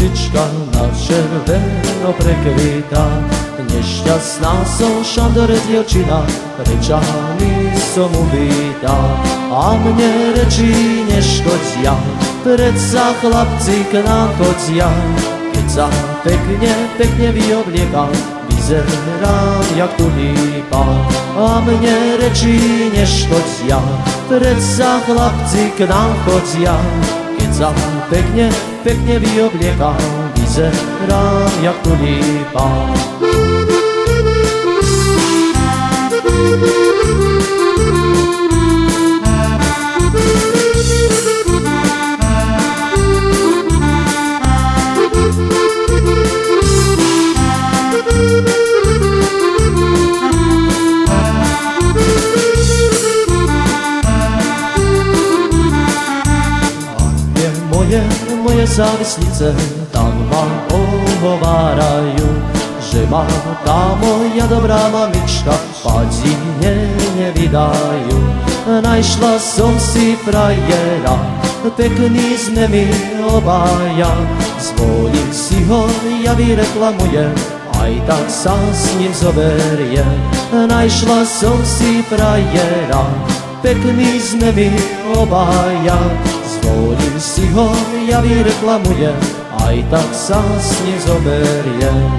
ružička na červeno prekvita. Nešťastná som, Šandore dievčina, rečami som ubitá. A mne reči neškodia, predsa chlapci k nám chodia. Keď sa pekne, pekne vyobliekam, vyzerám jak tulipa. A mne reči neškodia, predsa chlapci k nám chodia. Keď sa pekne, pekne vyobliekam, vyzerám jak tulipa. Moje závislice tak ma ohovárajú, že ma tá moja dobrá mamička padine nevydajú. Našla som si frajera, pekný sme my obaja, zvolím si ho, ja vyreklamujem, aj tak sa s ním zoberie. Našla som si frajera, pekný sme my obaja, zvolím si ho, ja vyreklamujem, aj tak sa s ním zoberiem.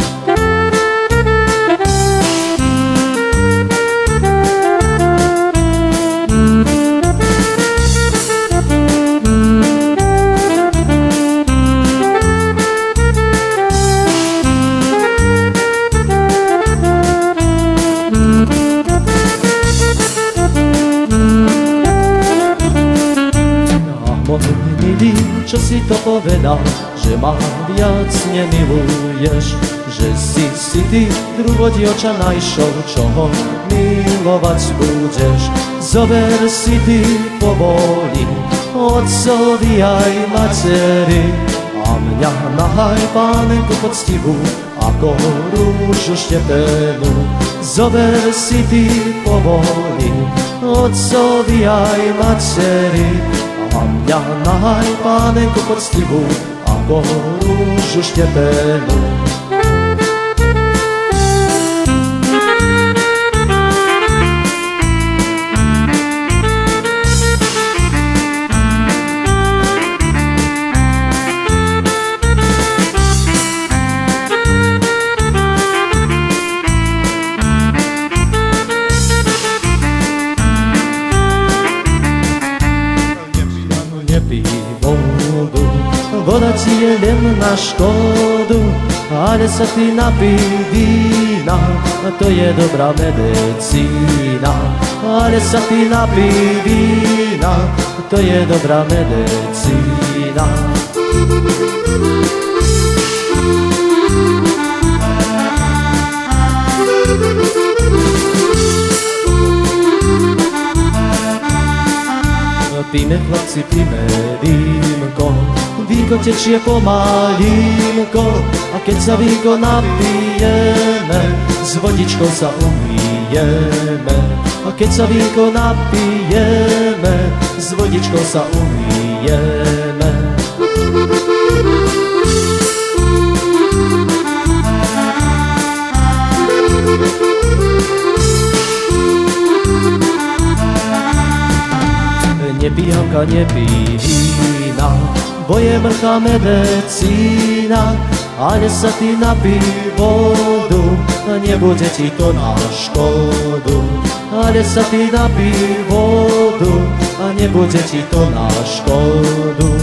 Milý, čo si to povedal, že ma viac nemiluješ, že si ty druhý dievča najšol, čo ho milovať budeš. Zober si ty povoli otcovi aj materi a mňa nahaj pánenku poctivú ako rúžu štepenú. Zober si ty povoli otcovi aj materi a mňa nahaj pánenku poctivú ako rúžu štepenú. Nepij vodu, voda ti je len na škodu, ale sa ty napij vína, to je dobrá medicína. Ale sa ty napij vína, to je dobrá medicína. Píme, chlapci, píme vínko, vínko tečie pomalínko, a keď sa vínko napijeme, s vodičkou sa umýjeme. A keď sa vínko napijeme, s vodičkou sa umýjeme. Nepij, Hanka, nepij vína, bo je mrchá medicína, ale sa ty napij vodu, nebude ti to na škodu. Ale sa ty napij vodu, nebude ti to na škodu.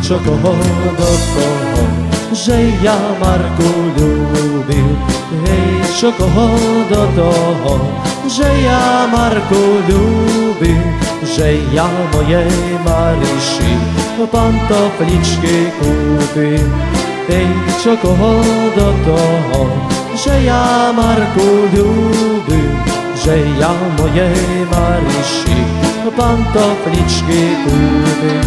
Čo koho do toho, že ja Marku ľúbil. Hej, čo koho do toho, že ja Marku ľúbil. Že ja mojej Mariši pantofličky kúpim. Hej, čo koho do toho, že ja Marku ľúbil. Že ja mojej Mariši pantofličky kúpim.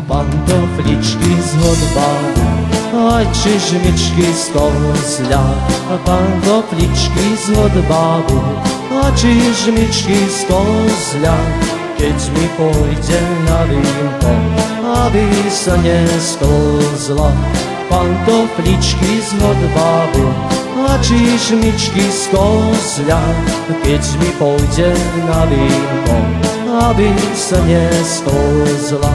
pantofličky z hodbávu, aj čižmičky z kozľa. Pantofličky z hodbávu, a čižmičky z kozľa. Keď mi pôjde na vínko, aby sa nesklzla. Pantofličky z hodbávu, a čižmičky z kozľa. Keď mi pôjde na vínko, aby sa nesklzla.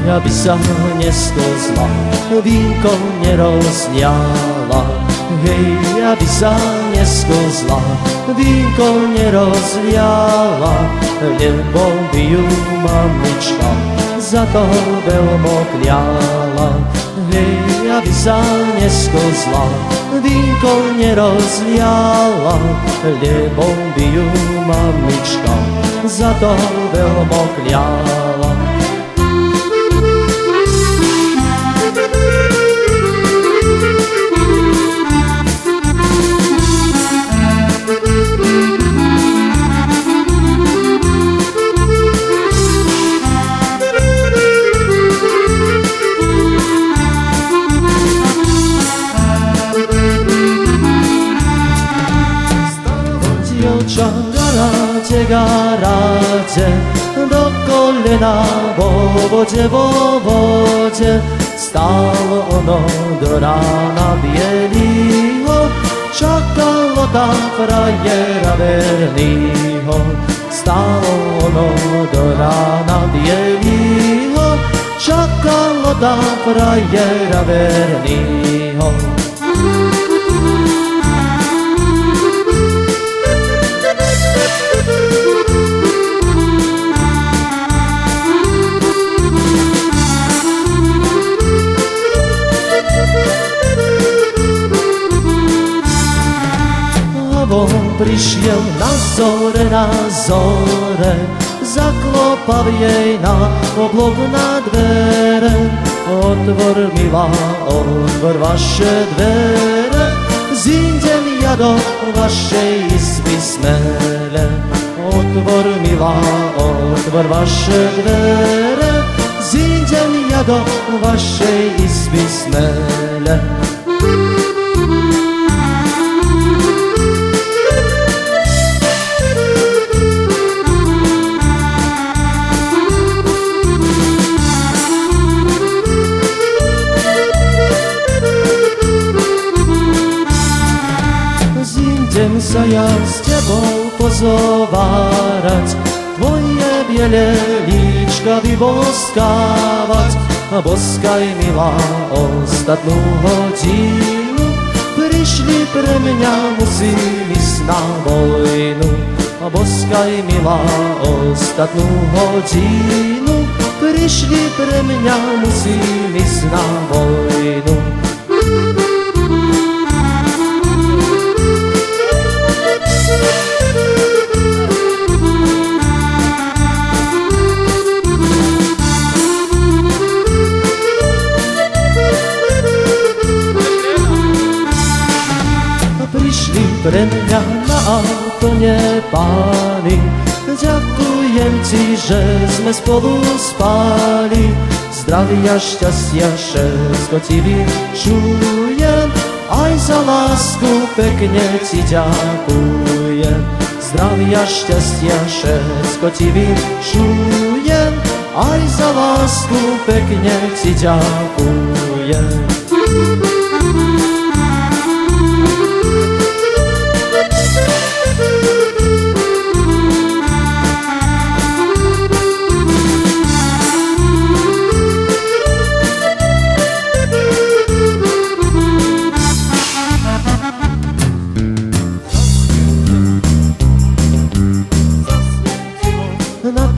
Aby sa nesklzla, vínko nerozliala. Hej, aby sa nesklzla, vínko nerozliala. Lebo by ju mamička za to veľmi kľala. Hej, aby sa nesklzla, vínko nerozliala. Lebo by ju mamička za to veľmi kľala. Garáte, do kolena vo vode, stálo ono do rána bielýho, čakalo tam frajera vernýho. Stálo ono do rána bielýho, čakalo tam frajera vernýho. Prišiel na zore, zaklopal jej na oblok na dvere. Otvor, milá, otvor vaše dvere, zídem ja do vašej izby smele. Otvor, milá, otvor vaše dvere, zídem ja do vašej izby smele. Idem sa ja s tebou pozovárať, tvoje biele líčka vyboskávať. A boskaj, milá, ostatnú hodinu, prišli pre mňa, musím ísť na vojnu. A boskaj, milá, ostatnú hodinu, prišli pre mňa, musím ísť na vojnu. Pre mňa na Antone páni, ďakujem ti, že sme spolu spali. Zdravia, šťastia, všetko ti vyšujem, aj za lásku pekne ti ďakujem. Zdravia, šťastia, všetko ti vyšujem, aj za lásku pekne ti ďakujem.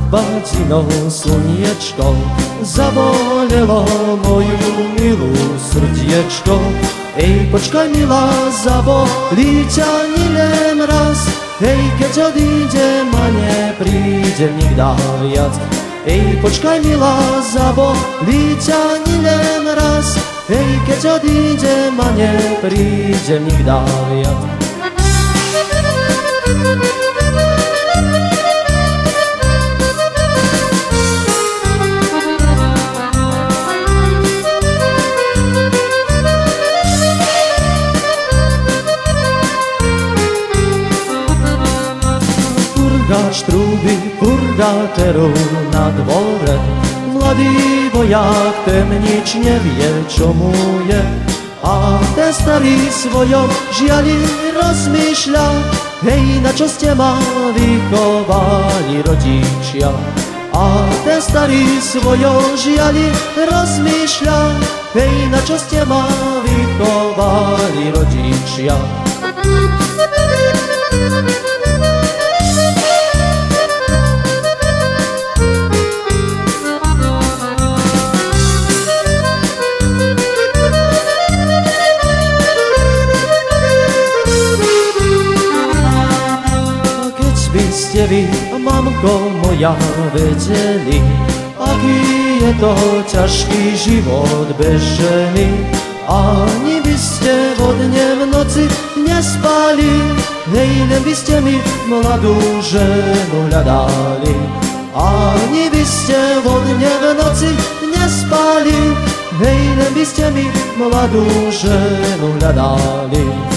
Bátinou slniečko zavolelo moju milú srdiečko. Ej, počkaj milá, zabolí ťa nilem raz. Hej, keď odídem a nepríde nikda viac. Ej, počkaj milá, zabolí ťa nilem raz. Hej, keď odídem a nepríde nikda viac. Purgáč trúby, purgáterov na dvore. Mladý vojak, ten nič nevie, čo mu je. A ten starý svojom žiali rozmýšľa. Hej, na čo ste ma vychovali rodičia? A ten starý svojom žiali rozmýšľa. Hej, na čo ste ma vychovali rodičia? By ste vy, mamko moja, vedeli, aký je to ťažký život bez ženy. Ani by ste vodne v noci nespali, hej, len by ste mi mladú ženu hľadali. Ani by ste vodne v noci nespali, hej, len by ste mi mladú ženu hľadali.